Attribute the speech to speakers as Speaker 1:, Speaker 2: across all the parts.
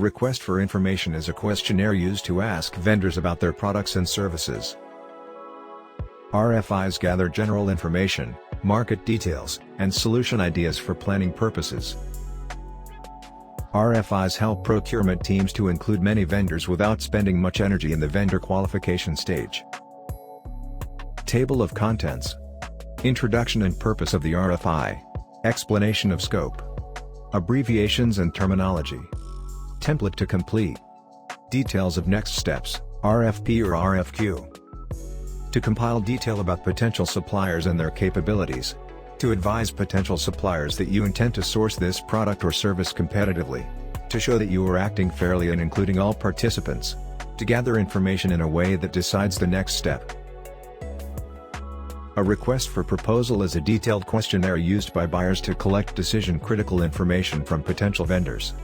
Speaker 1: request for information is a questionnaire used to ask vendors about their products and services. RFIs gather general information, market details, and solution ideas for planning purposes. RFIs help procurement teams to include many vendors without spending much energy in the vendor qualification stage. Table of contents. Introduction and purpose of the RFI. Explanation of scope. Abbreviations and terminology. Template to complete. Details of next steps, RFP or RFQ. To compile detail about potential suppliers and their capabilities. To advise potential suppliers that you intend to source this product or service competitively. To show that you are acting fairly and including all participants. To gather information in a way that decides the next step. A request for proposal is a detailed questionnaire used by buyers to collect decision-critical information from potential vendors.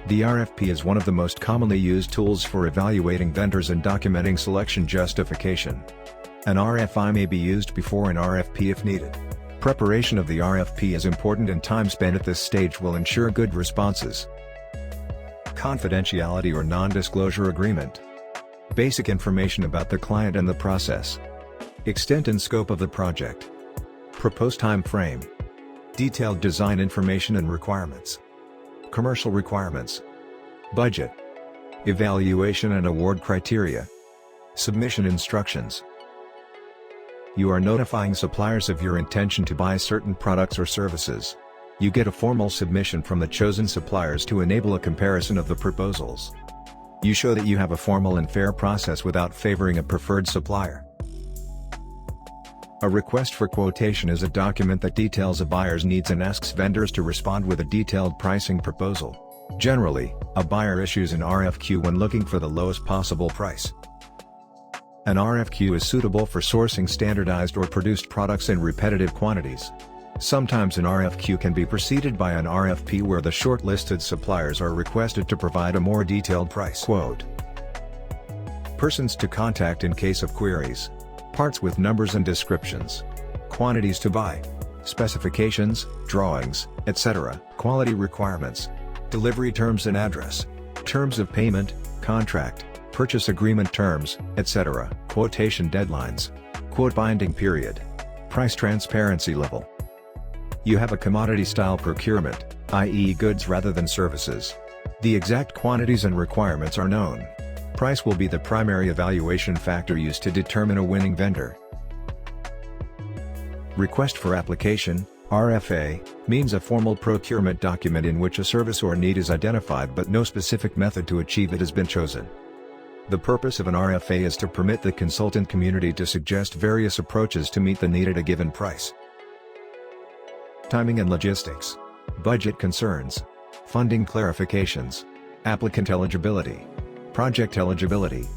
Speaker 1: The RFP is one of the most commonly used tools for evaluating vendors and documenting selection justification. An RFI may be used before an RFP if needed. Preparation of the RFP is important and time spent at this stage will ensure good responses. Confidentiality or non-disclosure agreement. Basic information about the client and the process. Extent and scope of the project. Proposed time frame. Detailed design information and requirements. Commercial requirements. Budget. Evaluation and award criteria. Submission instructions. You are notifying suppliers of your intention to buy certain products or services. You get a formal submission from the chosen suppliers to enable a comparison of the proposals. You show that you have a formal and fair process without favoring a preferred supplier. A request for quotation is a document that details a buyer's needs and asks vendors to respond with a detailed pricing proposal. Generally, a buyer issues an RFQ when looking for the lowest possible price. An RFQ is suitable for sourcing standardized or produced products in repetitive quantities. Sometimes an RFQ can be preceded by an RFP where the shortlisted suppliers are requested to provide a more detailed price quote. Persons to contact in case of queries. Parts with numbers and descriptions. Quantities to buy. Specifications, drawings, etc. Quality requirements. Delivery terms and address. Terms of payment, contract, purchase agreement terms, etc. Quotation deadlines. Quote binding period. Price transparency level. You have a commodity-style procurement, i.e. goods rather than services. The exact quantities and requirements are known. Price will be the primary evaluation factor used to determine a winning vendor. Request for application, RFA, means a formal procurement document in which a service or need is identified but no specific method to achieve it has been chosen. The purpose of an RFA is to permit the consultant community to suggest various approaches to meet the need at a given price. Timing and logistics. Budget concerns. Funding clarifications. Applicant eligibility. Project eligibility.